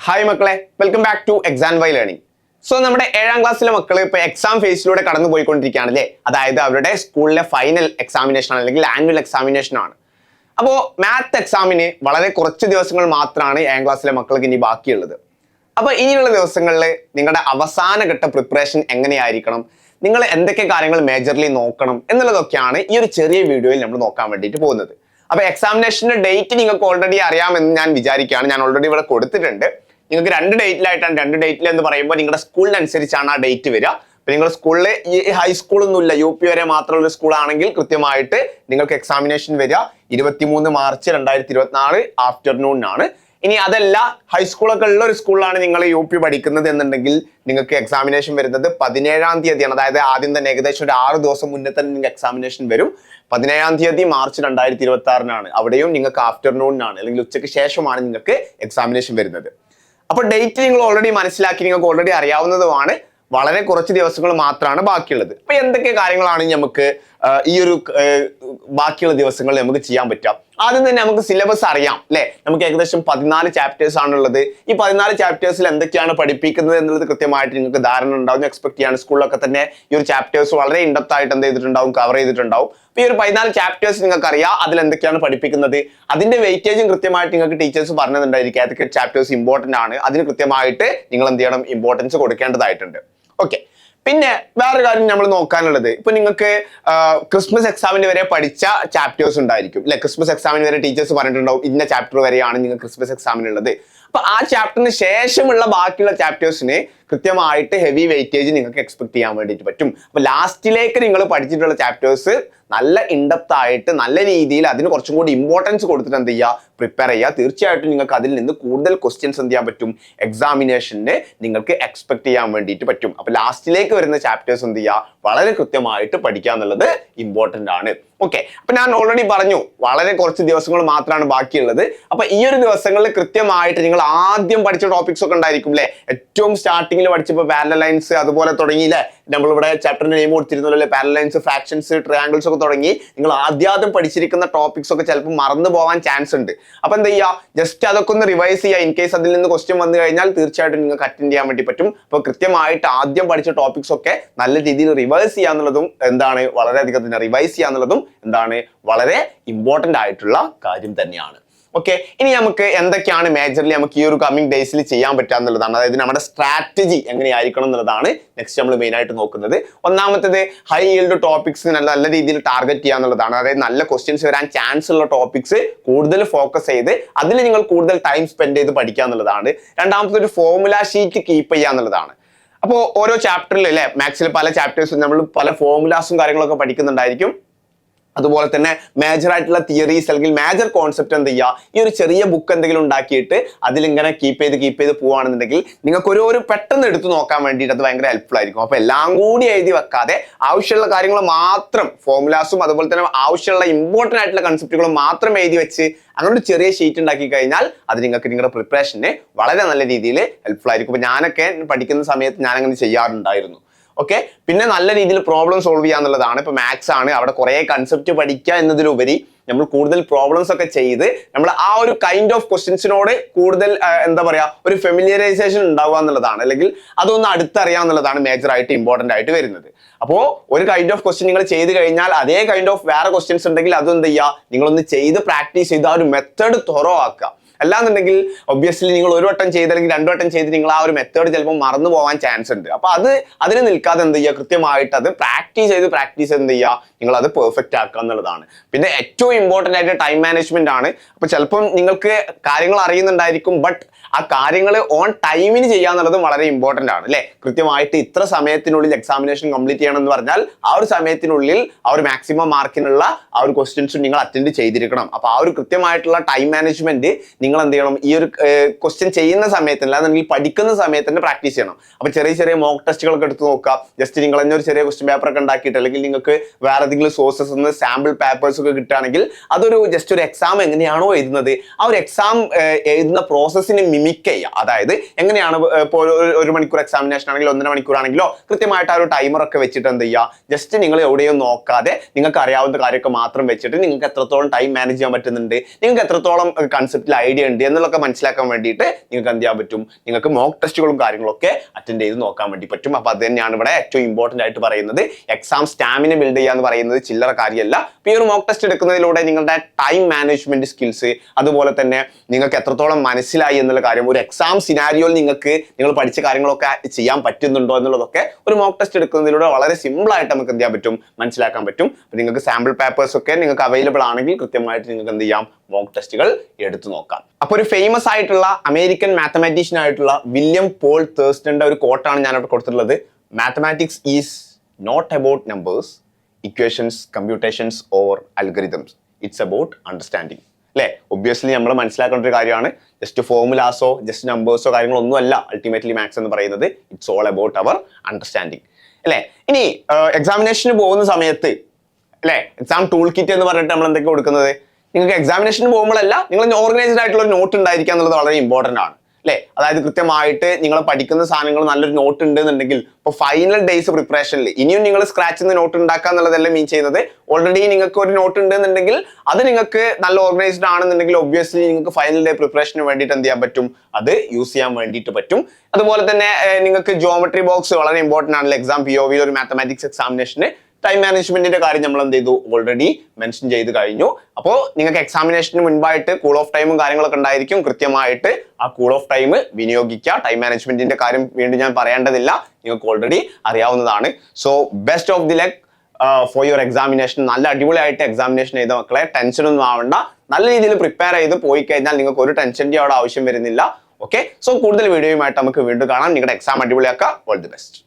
Hi മക്കളെ, welcome back to exam Y learning. So നമ്മുടെ 7ാം ക്ലാസ്സിലെ മക്കൾ ഇപ്പോൾ എക്സാം ഫേസിലൂടെ കടന്നു പോയിക്കൊണ്ടിരിക്കുകയാണല്ലേ. അതായത് അവരുടെ സ്കൂളിലെ ഫൈനൽ എക്സാമിനേഷൻ അല്ലെങ്കിൽ ആനുവൽ എക്സാമിനേഷൻ ആണ്. അപ്പോൾ മാത്ത് എക്സാമിന് വളരെ കുറച്ച് ദിവസങ്ങൾ മാത്രമാണ് 7ാം ക്ലാസ്സിലെ മക്കൾക്ക് ഇനി ബാക്കിയുള്ളത്. അപ്പോൾ ഇനിയുള്ള ദിവസങ്ങളിൽ നിങ്ങളുടെ അവസാനഘട്ട പ്രിപ്പറേഷൻ എങ്ങനെയായിരിക്കണം, നിങ്ങൾ എന്തൊക്കെ കാര്യങ്ങൾ മേജർലി നോക്കണം എന്നുള്ളതൊക്കെയാണ് ഈ ഒരു ചെറിയ വീഡിയോയിൽ നമ്മൾ നോക്കാൻ വേണ്ടിയിട്ട് പോകുന്നത്. അപ്പോൾ എക്സാമിനേഷന്റെ ഡേറ്റ് നിങ്ങൾക്ക് ഓൾറെഡി അറിയാമെന്ന് ഞാൻ വിചാരിക്കുകയാണ്. ഞാൻ ഓൾറെഡി ഇവിടെ കൊടുത്തിട്ടുണ്ട്. നിങ്ങൾക്ക് 2 ഡേറ്റിലായിട്ടാണ്. 2 ഡേറ്റിൽ എന്ന് പറയുമ്പോൾ നിങ്ങളുടെ സ്കൂളിനനുസരിച്ചാണ് ആ ഡേറ്റ് വരിക. അപ്പൊ നിങ്ങൾ സ്കൂളിൽ ഈ ഹൈസ്കൂളൊന്നുമില്ല, UP വരെ മാത്രമുള്ള സ്കൂളാണെങ്കിൽ കൃത്യമായിട്ട് നിങ്ങൾക്ക് എക്സാമിനേഷൻ വരിക 23 മാർച്ച് 2024 ആഫ്റ്റർനൂണിനാണ്. ഇനി അതല്ല, ഹൈസ്കൂളൊക്കെ ഉള്ള ഒരു സ്കൂളിലാണ് നിങ്ങൾ UP പഠിക്കുന്നത് എന്നുണ്ടെങ്കിൽ നിങ്ങൾക്ക് എക്സാമിനേഷൻ വരുന്നത് 17ാം തീയതിയാണ്. അതായത് ആദ്യം തന്നെ ഏകദേശം ഒരു 6 ദിവസം മുന്നേ തന്നെ നിങ്ങൾക്ക് എക്സാമിനേഷൻ വരും. 17ാം തീയതി മാർച്ച് 2026 അവിടെയും നിങ്ങൾക്ക് ആഫ്റ്റർനൂണിനാണ് അല്ലെങ്കിൽ ഉച്ചയ്ക്ക് ശേഷമാണ് നിങ്ങൾക്ക് എക്സാമിനേഷൻ വരുന്നത്. അപ്പോൾ ഡേറ്റ് നിങ്ങൾ ഓൾറെഡി മനസ്സിലാക്കി, നിങ്ങൾക്ക് ഓൾറെഡി അറിയാവുന്നതുമാണ്. വളരെ കുറച്ച് ദിവസങ്ങൾ മാത്രമാണ് ബാക്കിയുള്ളത്. അപ്പൊ എന്തൊക്കെ കാര്യങ്ങളാണ് നമുക്ക് ഈ ഒരു ബാക്കിയുള്ള ദിവസങ്ങളിൽ നമുക്ക് ചെയ്യാൻ പറ്റുക? ആദ്യം തന്നെ നമുക്ക് സിലബസ് അറിയാം അല്ലെ. നമുക്ക് ഏകദേശം 14 ചാപ്റ്റേഴ്സ് ആണുള്ളത്. ഈ 14 ചാപ്റ്റേഴ്സിൽ എന്തൊക്കെയാണ് പഠിപ്പിക്കുന്നത് എന്നുള്ളത് കൃത്യമായിട്ട് നിങ്ങൾക്ക് ധാരണ ഉണ്ടാവും. എക്സ്പെക്ട് ചെയ്യാണ് സ്കൂളിലൊക്കെ തന്നെ ഈ ഒരു ചാപ്റ്റേഴ്സ് വളരെ ഇൻഡെപ്ത് ആയിട്ട് എന്ത് ചെയ്തിട്ടുണ്ടാവും, കവർ ചെയ്തിട്ടുണ്ടാവും. അപ്പൊ ഈ ഒരു 14 ചാപ്റ്റേഴ്സ് നിങ്ങൾക്ക് അറിയാം, അതിൽ എന്തൊക്കെയാണ് പഠിപ്പിക്കുന്നത്, അതിന്റെ വെയിറ്റേജും കൃത്യമായിട്ട് നിങ്ങൾക്ക് ടീച്ചേഴ്സ് പറഞ്ഞിട്ടുണ്ടായിരിക്കും. ഏതൊക്കെ ചാപ്റ്റേഴ്സ് ഇമ്പോർട്ടന്റ് ആണ്, അതിന് കൃത്യമായിട്ട് നിങ്ങൾ എന്ത് ചെയ്യണം, ഇമ്പോർട്ടൻസ് കൊടുക്കേണ്ടതായിട്ടുണ്ട്. ഓക്കെ, പിന്നെ വേറൊരു കാര്യം നമ്മൾ നോക്കാനുള്ളത്, ഇപ്പൊ നിങ്ങൾക്ക് ക്രിസ്മസ് എക്സാമിന് വരെ പഠിച്ച ചാപ്റ്റേഴ്സ് ഉണ്ടായിരിക്കും അല്ലെ. ക്രിസ്മസ് എക്സാമിന് വരെ ടീച്ചേഴ്സ് പറഞ്ഞിട്ടുണ്ടാവും ഇന്ന ചാപ്റ്റർ വരെയാണ് നിങ്ങൾ ക്രിസ്മസ് എക്സാമിനുള്ളത്. അപ്പൊ ആ ചാപ്റ്ററിന് ശേഷമുള്ള ബാക്കിയുള്ള ചാപ്റ്റേഴ്സിന് കൃത്യമായിട്ട് ഹെവി വെയിറ്റേജ് നിങ്ങൾക്ക് എക്സ്പെക്ട് ചെയ്യാൻ വേണ്ടിയിട്ട് പറ്റും. അപ്പൊ ലാസ്റ്റിലേക്ക് നിങ്ങൾ പഠിച്ചിട്ടുള്ള ചാപ്റ്റേഴ്സ് നല്ല ഇൻഡെപ്ത് ആയിട്ട് നല്ല രീതിയിൽ അതിന് കുറച്ചും കൂടി ഇമ്പോർട്ടൻസ് കൊടുത്തിട്ട് എന്ത് ചെയ്യുക, പ്രിപ്പയർ ചെയ്യുക. തീർച്ചയായിട്ടും നിങ്ങൾക്ക് അതിൽ നിന്ന് കൂടുതൽ ക്വസ്റ്റ്യൻസ് എന്ത് ചെയ്യാൻ പറ്റും, എക്സാമിനേഷന് നിങ്ങൾക്ക് എക്സ്പെക്ട് ചെയ്യാൻ വേണ്ടിയിട്ട് പറ്റും. അപ്പൊ ലാസ്റ്റിലേക്ക് വരുന്ന ചാപ്റ്റേഴ്സ് എന്ത് ചെയ്യുക, വളരെ കൃത്യമായിട്ട് പഠിക്കുക എന്നുള്ളത് ഇമ്പോർട്ടന്റ് ആണ്. ഓക്കെ, അപ്പൊ ഞാൻ ഓൾറെഡി പറഞ്ഞു വളരെ കുറച്ച് ദിവസങ്ങൾ മാത്രമാണ് ബാക്കിയുള്ളത്. അപ്പൊ ഈ ഒരു ദിവസങ്ങളിൽ കൃത്യമായിട്ട് നിങ്ങൾ ആദ്യം പഠിച്ച ടോപ്പിക്സ് ഒക്കെ ഉണ്ടായിരിക്കും അല്ലെ. ഏറ്റവും സ്റ്റാർട്ടിങ്ങിൽ പഠിച്ചപ്പോൾ പാരലൽ ലൈൻസ് അതുപോലെ തുടങ്ങിയില്ലേ, നമ്മളിവിടെ ചാപ്റ്ററിന്റെ നെയിം കൊടുത്തിരുന്നല്ലോ, പാരലൽ ലൈൻസ്, ഫ്രാക്ഷൻസ്, ട്രയാങ്കിൾസ് ഒക്കെ തുടങ്ങി നിങ്ങൾ ആദ്യം പഠിച്ചിരിക്കുന്ന ടോപ്പിക്സ് ഒക്കെ ചിലപ്പോൾ മറന്നു പോകാൻ ചാൻസ് ഉണ്ട്. അപ്പൊ എന്താ ചെയ്യുക, ജസ്റ്റ് അതൊക്കെ ഒന്ന് റിവൈസ് ചെയ്യുക. ഇൻ കേസ് അതിൽ നിന്ന് ക്വസ്റ്റ്യൻ വന്നു കഴിഞ്ഞാൽ തീർച്ചയായിട്ടും നിങ്ങൾക്ക് അറ്റൻഡ് ചെയ്യാൻ വേണ്ടി പറ്റും. അപ്പൊ കൃത്യമായിട്ട് ആദ്യം പഠിച്ച ടോപ്പിക്സ് ഒക്കെ നല്ല രീതിയിൽ റിവൈസ് ചെയ്യാന്നുള്ളതും എന്താണ്, വളരെയധികം തന്നെ റിവൈസ് ചെയ്യാന്നുള്ളതും എന്താണ്, വളരെ ഇമ്പോർട്ടന്റ് ആയിട്ടുള്ള കാര്യം തന്നെയാണ്. ഓക്കെ, ഇനി നമുക്ക് എന്തൊക്കെയാണ് മേജർലി നമുക്ക് ഈ ഒരു കമ്മിങ് ഡേയ്സിൽ ചെയ്യാൻ പറ്റുക എന്നുള്ളതാണ്. അതായത് നമ്മുടെ സ്ട്രാറ്റജി എങ്ങനെയായിരിക്കണം എന്നുള്ളതാണ് നെക്സ്റ്റ് നമ്മൾ മെയിൻ ആയിട്ട് നോക്കുന്നത്. ഒന്നാമത്തേത് ഹൈ ഈൽഡ് ടോപ്പിക്സ് നല്ല രീതിയിൽ ടാർഗറ്റ് ചെയ്യുക എന്നുള്ളതാണ്. അതായത് നല്ല ക്വസ്റ്റ്യൻസ് വരാൻ ചാൻസ് ഉള്ള ടോപ്പിക്സ് കൂടുതൽ ഫോക്കസ് ചെയ്ത് അതിൽ നിങ്ങൾ കൂടുതൽ ടൈം സ്പെൻഡ് ചെയ്ത് പഠിക്കുക എന്നുള്ളതാണ്. രണ്ടാമത്തെ ഒരു ഫോർമുല ഷീറ്റ് കീപ്പ് ചെയ്യുക എന്നുള്ളതാണ്. അപ്പോൾ ഓരോ ചാപ്റ്ററിൽ അല്ലെ, മാത്സിൽ പല ചാപ്റ്റേഴ്സും നമ്മൾ പല ഫോർമുലാസും കാര്യങ്ങളൊക്കെ പഠിക്കുന്നുണ്ടായിരിക്കും. അതുപോലെ തന്നെ മേജർ ആയിട്ടുള്ള തിയറീസ് അല്ലെങ്കിൽ മേജർ കോൺസെപ്റ്റ് എന്ത് ചെയ്യുക, ഈ ഒരു ചെറിയ ബുക്ക് എന്തെങ്കിലും ഉണ്ടാക്കിയിട്ട് അതിലിങ്ങനെ കീപ്പ് ചെയ്ത് പോവുകയാണെന്നുണ്ടെങ്കിൽ നിങ്ങൾക്ക് ഒരു പെട്ടെന്ന് എടുത്തു നോക്കാൻ വേണ്ടിയിട്ട് അത് ഭയങ്കര ഹെൽപ്ഫുൾ ആയിരിക്കും. അപ്പൊ എല്ലാം കൂടി എഴുതി വെക്കാതെ ആവശ്യമുള്ള കാര്യങ്ങൾ മാത്രം, ഫോർമുലാസും അതുപോലെ തന്നെ ആവശ്യമുള്ള ഇമ്പോർട്ടൻ്റ് ആയിട്ടുള്ള കൺസെപ്റ്റുകളും മാത്രം എഴുതി വെച്ച് അങ്ങനെ ഒരു ചെറിയ ഷീറ്റ് ഉണ്ടാക്കി കഴിഞ്ഞാൽ അത് നിങ്ങൾക്ക് നിങ്ങളുടെ പ്രിപ്പറേഷന് വളരെ നല്ല രീതിയിൽ ഹെൽപ്ഫുൾ ആയിരിക്കും. അപ്പൊ ഞാനൊക്കെ പഠിക്കുന്ന സമയത്ത് ഞാൻ അങ്ങനെ ചെയ്യാറുണ്ടായിരുന്നു. ഓക്കെ, പിന്നെ നല്ല രീതിയിൽ പ്രോബ്ലം സോൾവ് ചെയ്യുക എന്നുള്ളതാണ്. ഇപ്പൊ മാത്സ് ആണ്, അവിടെ കുറെ കൺസെപ്റ്റ് പഠിക്കുക എന്നതിലുപരി നമ്മൾ കൂടുതൽ പ്രോബ്ലംസ് ഒക്കെ ചെയ്ത് നമ്മൾ ആ ഒരു കൈൻഡ് ഓഫ് ക്വസ്റ്റ്യൻസിനോട് കൂടുതൽ എന്താ പറയാ, ഒരു ഫെമിലിയറൈസേഷൻ ഉണ്ടാവുക എന്നുള്ളതാണ്, അല്ലെങ്കിൽ അതൊന്ന് അടുത്തറിയാം എന്നുള്ളതാണ് മേജർ ആയിട്ട് ഇമ്പോർട്ടന്റ് ആയിട്ട് വരുന്നത്. അപ്പോൾ ഒരു കൈൻഡ് ഓഫ് ക്വസ്റ്റ്യൻ നിങ്ങൾ ചെയ്ത് കഴിഞ്ഞാൽ അതേ കൈൻഡ് ഓഫ് വേറെ ക്വസ്റ്റ്യൻസ് ഉണ്ടെങ്കിൽ അതെന്ത് ചെയ്യുക, നിങ്ങളൊന്ന് ചെയ്ത് പ്രാക്ടീസ് ചെയ്ത് ആ ഒരു മെത്തേഡ് തൊറോ ആക്കുക. അല്ലാന്നുണ്ടെങ്കിൽ ഒബ്വിയസ്ലി നിങ്ങൾ ഒരു വട്ടം ചെയ്ത് അല്ലെങ്കിൽ 2 വട്ടം ചെയ്ത് നിങ്ങൾ ആ ഒരു മെത്തേഡ് ചിലപ്പോൾ മറന്നു പോകാൻ ചാൻസ് ഉണ്ട്. അപ്പൊ അതിന് നിൽക്കാതെ എന്ത് ചെയ്യുക, കൃത്യമായിട്ട് അത് പ്രാക്ടീസ് ചെയ്ത് എന്ത് ചെയ്യുക, നിങ്ങൾ അത് പെർഫെക്റ്റ് ആക്കുക എന്നുള്ളതാണ്. പിന്നെ ഏറ്റവും ഇമ്പോർട്ടന്റ് ആയിട്ട് ടൈം മാനേജ്മെന്റ് ആണ്. അപ്പൊ ചിലപ്പം നിങ്ങൾക്ക് കാര്യങ്ങൾ അറിയുന്നുണ്ടായിരിക്കും, ബട്ട് ആ കാര്യങ്ങൾ ഓൺ ടൈമിന് ചെയ്യുക എന്നുള്ളതും വളരെ ഇമ്പോർട്ടന്റ് ആണ് അല്ലെ. കൃത്യമായിട്ട് ഇത്ര സമയത്തിനുള്ളിൽ എക്സാമിനേഷൻ കംപ്ലീറ്റ് ചെയ്യണം എന്ന് പറഞ്ഞാൽ ആ ഒരു സമയത്തിനുള്ളിൽ ആ ഒരു മാക്സിമം മാർക്കിനുള്ള ആ ഒരു ക്വസ്റ്റ്യൻസും നിങ്ങൾ അറ്റൻഡ് ചെയ്തിരിക്കണം. അപ്പൊ ആ ഒരു കൃത്യമായിട്ടുള്ള ടൈം മാനേജ്മെന്റ് നിങ്ങൾ എന്ത് ചെയ്യണം, ഈ ഒരു ക്വസ്റ്റ്യൻ ചെയ്യുന്ന സമയത്ത് അല്ലാന്നുണ്ടെങ്കിൽ പഠിക്കുന്ന സമയത്ത് തന്നെ പ്രാക്ടീസ് ചെയ്യണം. അപ്പൊ ചെറിയ മോക്ക് ടെസ്റ്റുകളൊക്കെ എടുത്ത് നോക്കുക. ജസ്റ്റ് നിങ്ങൾ തന്നെ ഒരു ചെറിയ ക്വസ്റ്റ്യൻ പേപ്പർ ഒക്കെ ഉണ്ടാക്കിയിട്ട് അല്ലെങ്കിൽ നിങ്ങൾക്ക് വേറെ ഏതെങ്കിലും സോഴ്സസ് നിന്ന് സാമ്പിൾ പേപ്പേഴ്സ് ഒക്കെ കിട്ടുകയാണെങ്കിൽ അതൊരു ജസ്റ്റ് ഒരു എക്സാം എങ്ങനെയാണോ എഴുതുന്നത് ആ ഒരു എക്സാം എഴുതുന്ന പ്രോസസ്സിനെ മിമിക് ചെയ്യുക. അതായത് എങ്ങനെയാണ് ഇപ്പോൾ 1 മണിക്കൂർ എക്സാമിനേഷൻ ആണെങ്കിലോ 1.5 മണിക്കൂർ ആണെങ്കിലോ കൃത്യമായിട്ട് ആ ഒരു ടൈമർ ഒക്കെ വെച്ചിട്ട് എന്ത് ചെയ്യുക, ജസ്റ്റ് നിങ്ങൾ എവിടെയും നോക്കാതെ നിങ്ങൾക്ക് അറിയാവുന്ന കാര്യമൊക്കെ മാത്രം വെച്ചിട്ട് നിങ്ങൾക്ക് എത്രത്തോളം ടൈം മാനേജ് ചെയ്യാൻ പറ്റുന്നുണ്ട്, നിങ്ങൾക്ക് എത്രത്തോളം കൺസെപ്റ്റിൽ ഐഡിയ ഐഡിയ ഉണ്ട് എന്നുള്ളതൊക്കെ മനസ്സിലാക്കാൻ വേണ്ടിയിട്ട് നിങ്ങൾക്ക് എന്ത് ചെയ്യാൻ പറ്റും, നിങ്ങൾക്ക് മോക്ക് ടെസ്റ്റുകളും കാര്യങ്ങളൊക്കെ അറ്റൻഡ് ചെയ്ത് നോക്കാൻ വേണ്ടി പറ്റും. അപ്പൊ അത് തന്നെയാണ് ഇവിടെ ഏറ്റവും ഇമ്പോർട്ടന്റ് ആയിട്ട് പറയുന്നത്. എക്സാം സ്റ്റാമിന ബിൽഡ് ചെയ്യുക എന്ന് പറയുന്നത് ചില്ലറ കാര്യമല്ല. ഈ ഒരു മോക്ക് ടെസ്റ്റ് എടുക്കുന്നതിലൂടെ നിങ്ങളുടെ ടൈം മാനേജ്മെന്റ് സ്കിൽസ്, അതുപോലെ തന്നെ നിങ്ങൾക്ക് എത്രത്തോളം മനസ്സിലായി എന്നുള്ള കാര്യം, ഒരു എക്സാം സിനാരിയോയിൽ നിങ്ങൾ പഠിച്ച കാര്യങ്ങളൊക്കെ ചെയ്യാൻ പറ്റുന്നുണ്ടോ എന്നുള്ളതൊക്കെ ഒരു മോക്ക് ടെസ്റ്റ് എടുക്കുന്നതിലൂടെ വളരെ സിമ്പിൾ ആയിട്ട് നമുക്ക് എന്ത് ചെയ്യാൻ പറ്റും, മനസ്സിലാക്കാൻ പറ്റും. നിങ്ങൾക്ക് സാമ്പിൾ പേപ്പേഴ്സ് ഒക്കെ നിങ്ങൾക്ക് അവൈലബിൾ ആണെങ്കിൽ കൃത്യമായിട്ട് നിങ്ങൾക്ക് എന്ത് ചെയ്യാം, മോക്ക് ടെസ്റ്റുകൾ എടുത്തു നോക്കാം. അപ്പൊ ഒരു ഫേമസ് ആയിട്ടുള്ള അമേരിക്കൻ മാത്തമാറ്റീഷ്യൻ ആയിട്ടുള്ള വില്യം പോൾ തേഴ്സ്റ്റന്റെ ഒരു കോട്ടാണ് ഞാൻ അവിടെ കൊടുത്തിട്ടുള്ളത്. Mathematics is not about numbers, equations, computations or algorithms, it's about understanding. അല്ലെ, ഒബ്വിയസ്ലി നമ്മൾ മനസ്സിലാക്കേണ്ട ഒരു കാര്യമാണ്. ജസ്റ്റ് ഫോർമുലാസോ ജസ്റ്റ് നമ്പേഴ്സോ കാര്യങ്ങളൊന്നും അല്ല അൾട്ടിമേറ്റ്ലി മാത്സ് എന്ന് പറയുന്നത്. It's all about our understanding. അല്ലെ, ഇനി എക്സാമിനേഷന് പോകുന്ന സമയത്ത് അല്ലെ, എക്സാം ടൂൾ കിറ്റ് എന്ന് പറഞ്ഞിട്ട് നമ്മൾ എന്തൊക്കെ കൊടുക്കുന്നത്, നിങ്ങൾക്ക് എക്സാമിനേഷന് പോകുമ്പോഴല്ല, നിങ്ങൾ ഓർഗനൈസ്ഡ് ആയിട്ടുള്ള ഒരു നോട്ട് ഉണ്ടായിരിക്കുക എന്നുള്ളത് വളരെ ഇമ്പോർട്ടന്റ് ആണ്. അല്ലെ, അതായത് കൃത്യമായിട്ട് നിങ്ങൾ പഠിക്കുന്ന സാധനങ്ങൾ നല്ലൊരു നോട്ട് ഉണ്ടെന്നുണ്ടെങ്കിൽ ഇപ്പോൾ ഫൈനൽ ഡേയ്സ് പ്രിപ്പറേഷനിൽ ഇനിയും നിങ്ങൾ സ്ക്രാച്ചിൽ നിന്ന് നോട്ട് ഉണ്ടാക്കുക എന്നുള്ളതല്ല മീൻ ചെയ്യുന്നത്. ഓൾറെഡി നിങ്ങൾക്ക് ഒരു നോട്ട് ഉണ്ടെന്നുണ്ടെങ്കിൽ അത് നിങ്ങൾക്ക് നല്ല ഓർഗനൈസ്ഡ് ആണെന്നുണ്ടെങ്കിൽ ഒബ്വിയസ്ലി നിങ്ങൾക്ക് ഫൈനൽ ഡേ പ്രിപ്പറേഷന് വേണ്ടിയിട്ട് എന്ത് ചെയ്യാൻ പറ്റും, അത് യൂസ് ചെയ്യാൻ വേണ്ടിയിട്ട് പറ്റും. അതുപോലെ തന്നെ നിങ്ങൾക്ക് ജോമെട്രി ബോക്സ് വളരെ ഇമ്പോർട്ടന്റ് ആണല്ലോ. എക്സാം POV ഒരു മാത്തമാറ്റിക്സ് എക്സാമിനേഷന് ടൈം മാനേജ്മെന്റിന്റെ കാര്യം നമ്മൾ എന്ത് ചെയ്തു, ഓൾറെഡി മെൻഷൻ ചെയ്ത് കഴിഞ്ഞു. അപ്പോൾ നിങ്ങൾക്ക് എക്സാമിനേഷന് മുൻപായിട്ട് കൂൾ ഓഫ് ടൈമും കാര്യങ്ങളൊക്കെ ഉണ്ടായിരിക്കും. കൃത്യമായിട്ട് ആ കൂൾ ഓഫ് ടൈം വിനിയോഗിക്കുക. ടൈം മാനേജ്മെന്റിന്റെ കാര്യം വീണ്ടും ഞാൻ പറയേണ്ടതില്ല, നിങ്ങൾക്ക് ഓൾറെഡി അറിയാവുന്നതാണ്. So best of the luck for your examination. നല്ല അടിപൊളിയായിട്ട് എക്സാമിനേഷൻ ചെയ്ത മക്കളെ, ടെൻഷനൊന്നും ആവണ്ട. നല്ല രീതിയിൽ പ്രിപ്പയർ ചെയ്ത് പോയി കഴിഞ്ഞാൽ നിങ്ങൾക്ക് ഒരു ടെൻഷൻ്റെ അവിടെ ആവശ്യം വരുന്നില്ല. ഓക്കെ, സോ കൂടുതൽ വീഡിയോയുമായിട്ട് നമുക്ക് വീണ്ടും കാണാം. നിങ്ങളുടെ എക്സാം അടിപൊളിയാക്കുക. All the best.